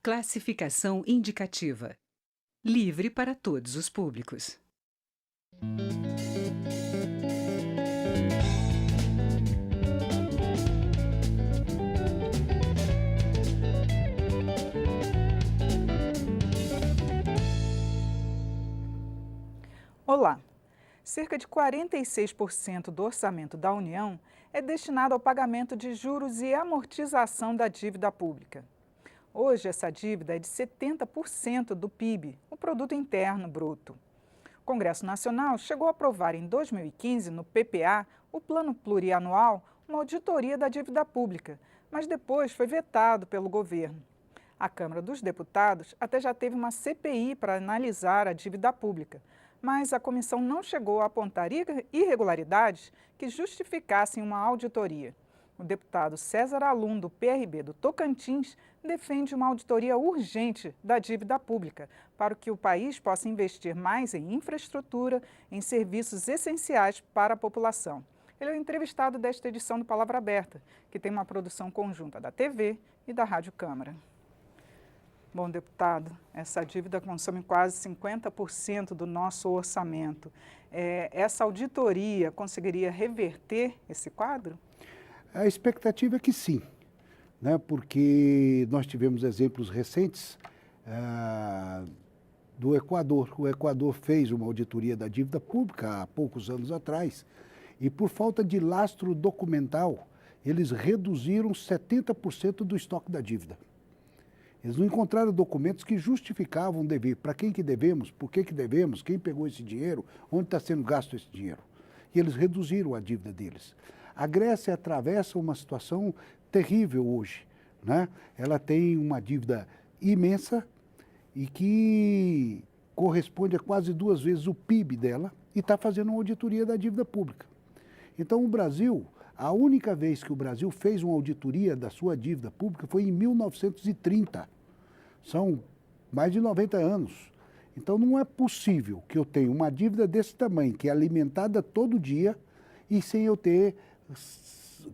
Classificação indicativa. Livre para todos os públicos. Olá! Cerca de 46% do orçamento da União é destinado ao pagamento de juros e amortização da dívida pública. Hoje, essa dívida é de 70% do PIB, o Produto Interno Bruto. O Congresso Nacional chegou a aprovar em 2015, no PPA, o Plano Plurianual, uma auditoria da dívida pública, mas depois foi vetado pelo governo. A Câmara dos Deputados até já teve uma CPI para analisar a dívida pública, mas a comissão não chegou a apontar irregularidades que justificassem uma auditoria. O deputado César Alum, do PRB do Tocantins, defende uma auditoria urgente da dívida pública para que o país possa investir mais em infraestrutura, em serviços essenciais para a população. Ele é o entrevistado desta edição do Palavra Aberta, que tem uma produção conjunta da TV e da Rádio Câmara. Bom, deputado, essa dívida consome quase 50% do nosso orçamento. Essa auditoria conseguiria reverter esse quadro? A expectativa é que sim, né? Porque nós tivemos exemplos recentes do Equador. O Equador fez uma auditoria da dívida pública há poucos anos atrás e, por falta de lastro documental, eles reduziram 70% do estoque da dívida. Eles não encontraram documentos que justificavam o dever. Para quem que devemos, por que devemos, quem pegou esse dinheiro, onde está sendo gasto esse dinheiro. E eles reduziram a dívida deles. A Grécia atravessa uma situação terrível hoje, né? Ela tem uma dívida imensa e que corresponde a quase 2 vezes o PIB dela e está fazendo uma auditoria da dívida pública. Então o Brasil, a única vez que o Brasil fez uma auditoria da sua dívida pública foi em 1930. São mais de 90 anos. Então não é possível que eu tenha uma dívida desse tamanho, que é alimentada todo dia, e sem eu ter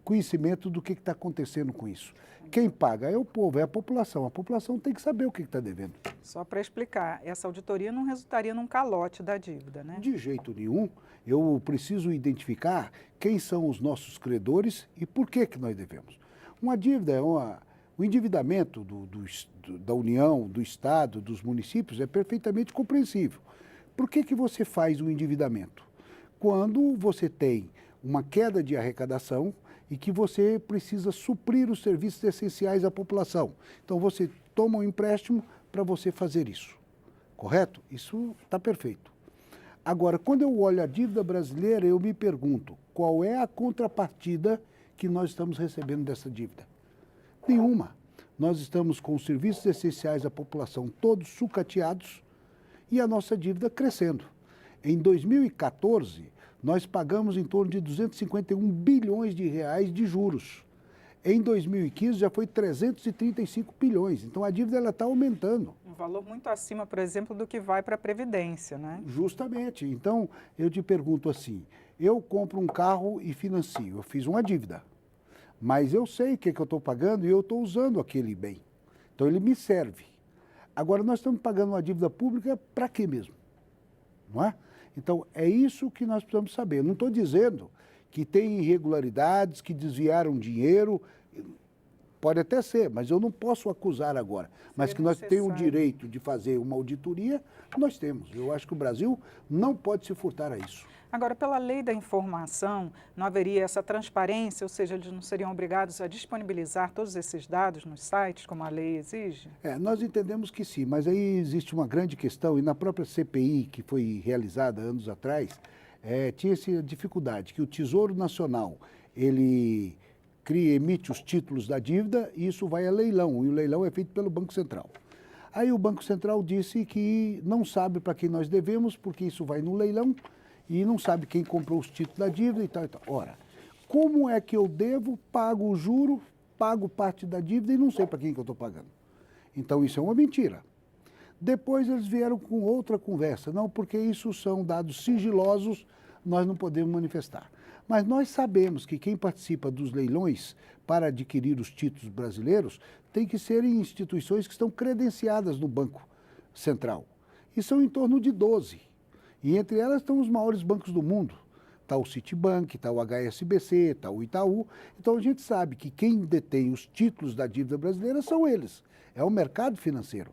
conhecimento do que está acontecendo com isso. Quem paga é o povo, é a população. A população tem que saber o que está devendo. Só para explicar, essa auditoria não resultaria num calote da dívida, né? De jeito nenhum. Eu preciso identificar quem são os nossos credores e por que nós devemos. Uma dívida, o endividamento da União, do Estado, dos municípios é perfeitamente compreensível. Por que você faz o endividamento? Quando você tem uma queda de arrecadação e que você precisa suprir os serviços essenciais à população. Então você toma um empréstimo para você fazer isso. Correto? Isso está perfeito. Agora, quando eu olho a dívida brasileira, eu me pergunto, qual é a contrapartida que nós estamos recebendo dessa dívida? Nenhuma. Nós estamos com os serviços essenciais à população todos sucateados e a nossa dívida crescendo. Em 2014, nós pagamos em torno de 251 bilhões de reais de juros. Em 2015 já foi 335 bilhões, então a dívida está aumentando. Um valor muito acima, por exemplo, do que vai para a Previdência, né? Justamente. Então, eu te pergunto assim, eu compro um carro e financio, eu fiz uma dívida, mas eu sei o que eu estou pagando e eu estou usando aquele bem. Então, ele me serve. Agora, nós estamos pagando uma dívida pública para quê mesmo? Não é? Então, é isso que nós precisamos saber. Eu não estou dizendo que tem irregularidades, que desviaram dinheiro, pode até ser, mas eu não posso acusar agora. Mas que nós temos o direito de fazer uma auditoria, nós temos. Eu acho que o Brasil não pode se furtar a isso. Agora, pela lei da informação, não haveria essa transparência, ou seja, eles não seriam obrigados a disponibilizar todos esses dados nos sites, como a lei exige? Nós entendemos que sim, mas aí existe uma grande questão, e na própria CPI, que foi realizada anos atrás, tinha essa dificuldade, que o Tesouro Nacional, ele emite os títulos da dívida e isso vai a leilão, e o leilão é feito pelo Banco Central. Aí o Banco Central disse que não sabe para quem nós devemos, porque isso vai no leilão, e não sabe quem comprou os títulos da dívida e tal e tal. Ora, como é que eu devo, pago o juro, pago parte da dívida e não sei para quem que eu estou pagando? Então isso é uma mentira. Depois eles vieram com outra conversa, não, porque isso são dados sigilosos, nós não podemos manifestar. Mas nós sabemos que quem participa dos leilões para adquirir os títulos brasileiros tem que ser em instituições que estão credenciadas no Banco Central. E são em torno de 12. E entre elas estão os maiores bancos do mundo. Está o Citibank, está o HSBC, está o Itaú. Então a gente sabe que quem detém os títulos da dívida brasileira são eles. É o mercado financeiro.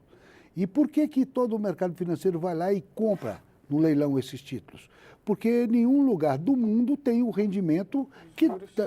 E por que todo o mercado financeiro vai lá e compra no leilão esses títulos? Porque nenhum lugar do mundo tem o rendimento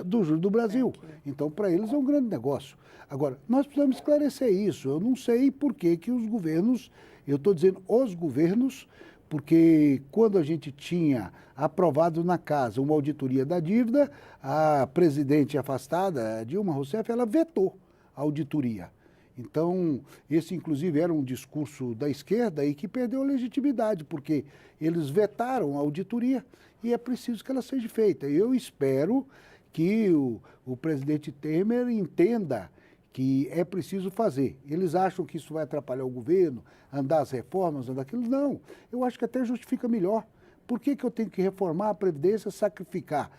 do juro do Brasil. Então, para eles é um grande negócio. Agora, nós precisamos esclarecer isso. Eu não sei por que os governos, eu estou dizendo os governos, porque quando a gente tinha aprovado na casa uma auditoria da dívida, a presidente afastada, Dilma Rousseff, ela vetou a auditoria. Então, esse inclusive era um discurso da esquerda e que perdeu legitimidade, porque eles vetaram a auditoria e é preciso que ela seja feita. Eu espero que o presidente Temer entenda que é preciso fazer. Eles acham que isso vai atrapalhar o governo, andar as reformas, andar aquilo. Não, eu acho que até justifica melhor. Por que eu tenho que reformar a Previdência, sacrificar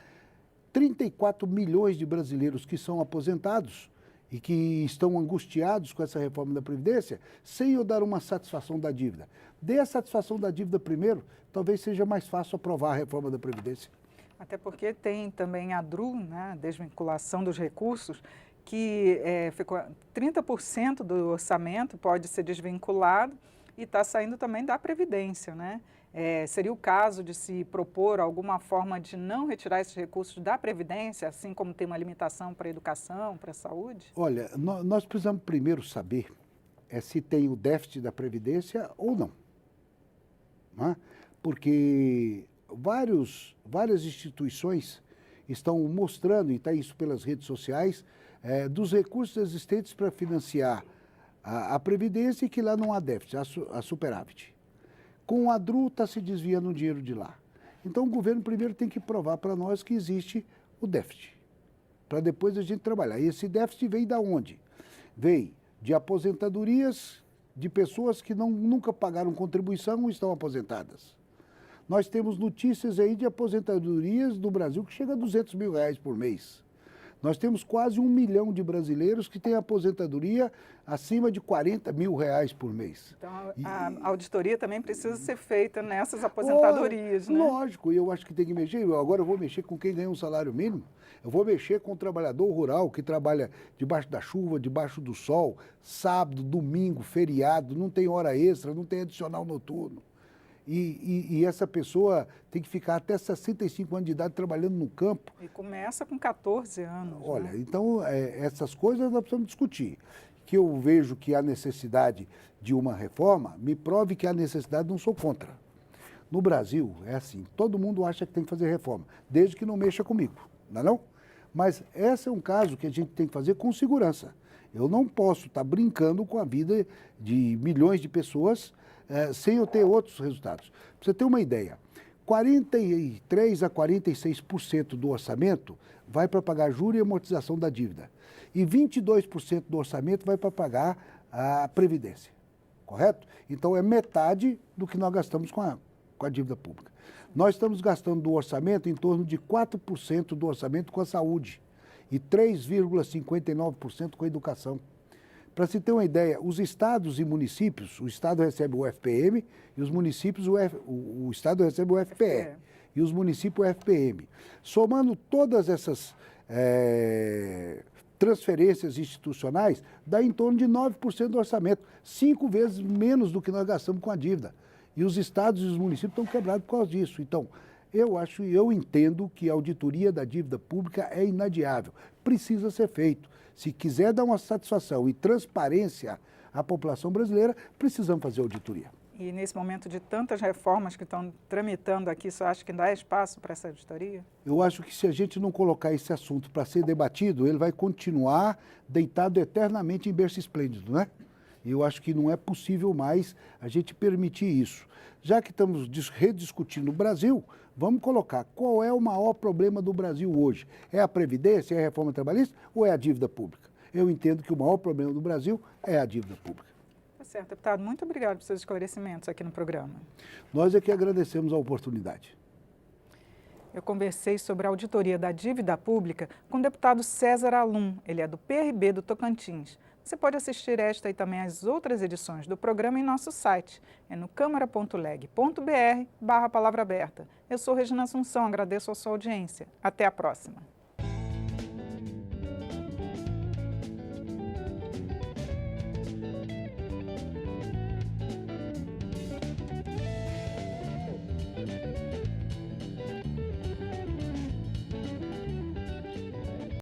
34 milhões de brasileiros que são aposentados e que estão angustiados com essa reforma da Previdência, sem eu dar uma satisfação da dívida? Dê a satisfação da dívida primeiro, talvez seja mais fácil aprovar a reforma da Previdência. Até porque tem também a DRU, né, desvinculação dos recursos, que ficou 30% do orçamento pode ser desvinculado e está saindo também da Previdência, né? Seria o caso de se propor alguma forma de não retirar esses recursos da Previdência, assim como tem uma limitação para a educação, para a saúde? Olha, nós precisamos primeiro saber se tem o déficit da Previdência ou não. Não é? Porque várias instituições estão mostrando, e está isso pelas redes sociais, dos recursos existentes para financiar a Previdência e que lá não há déficit, há superávit. Com a DRU está se desviando o dinheiro de lá. Então o governo primeiro tem que provar para nós que existe o déficit, para depois a gente trabalhar. E esse déficit vem da onde? Vem de aposentadorias de pessoas que nunca pagaram contribuição ou estão aposentadas. Nós temos notícias aí de aposentadorias do Brasil que chega a R$200 mil por mês. Nós temos quase 1 milhão de brasileiros que têm aposentadoria acima de R$40 mil por mês. Então, a auditoria também precisa ser feita nessas aposentadorias, né? Lógico, e eu acho que tem que mexer. Agora eu vou mexer com quem ganha um salário mínimo. Eu vou mexer com o trabalhador rural que trabalha debaixo da chuva, debaixo do sol, sábado, domingo, feriado, não tem hora extra, não tem adicional noturno. E essa pessoa tem que ficar até 65 anos de idade trabalhando no campo. E começa com 14 anos. Olha, né? então essas coisas nós precisamos discutir. Que eu vejo que há necessidade de uma reforma, me prove que há necessidade, não sou contra. No Brasil, é assim, todo mundo acha que tem que fazer reforma, desde que não mexa comigo, não é não? Mas esse é um caso que a gente tem que fazer com segurança. Eu não posso estar brincando com a vida de milhões de pessoas sem eu ter outros resultados. Para você ter uma ideia, 43% a 46% do orçamento vai para pagar juros e amortização da dívida. E 22% do orçamento vai para pagar a Previdência. Correto? Então é metade do que nós gastamos com a dívida pública. Nós estamos gastando do orçamento em torno de 4% do orçamento com a saúde e 3,59% com a educação. Para se ter uma ideia, os estados e municípios, o estado recebe o FPM e os municípios, o estado recebe o FPE e os municípios o FPM. Somando todas essas transferências institucionais, dá em torno de 9% do orçamento, 5 vezes menos do que nós gastamos com a dívida. E os estados e os municípios estão quebrados por causa disso. Então, eu entendo que a auditoria da dívida pública é inadiável, precisa ser feito. Se quiser dar uma satisfação e transparência à população brasileira, precisamos fazer auditoria. E nesse momento de tantas reformas que estão tramitando aqui, você acha que ainda há espaço para essa auditoria? Eu acho que se a gente não colocar esse assunto para ser debatido, ele vai continuar deitado eternamente em berço esplêndido, né? E eu acho que não é possível mais a gente permitir isso. Já que estamos rediscutindo o Brasil, vamos colocar qual é o maior problema do Brasil hoje. É a Previdência, é a reforma trabalhista ou é a dívida pública? Eu entendo que o maior problema do Brasil é a dívida pública. Tá certo, deputado. Muito obrigado por seus esclarecimentos aqui no programa. Nós é que agradecemos a oportunidade. Eu conversei sobre a auditoria da dívida pública com o deputado César Alum, ele é do PRB do Tocantins. Você pode assistir esta e também as outras edições do programa em nosso site, é no câmara.leg.br/palavra aberta. Eu sou Regina Assunção, agradeço a sua audiência. Até a próxima.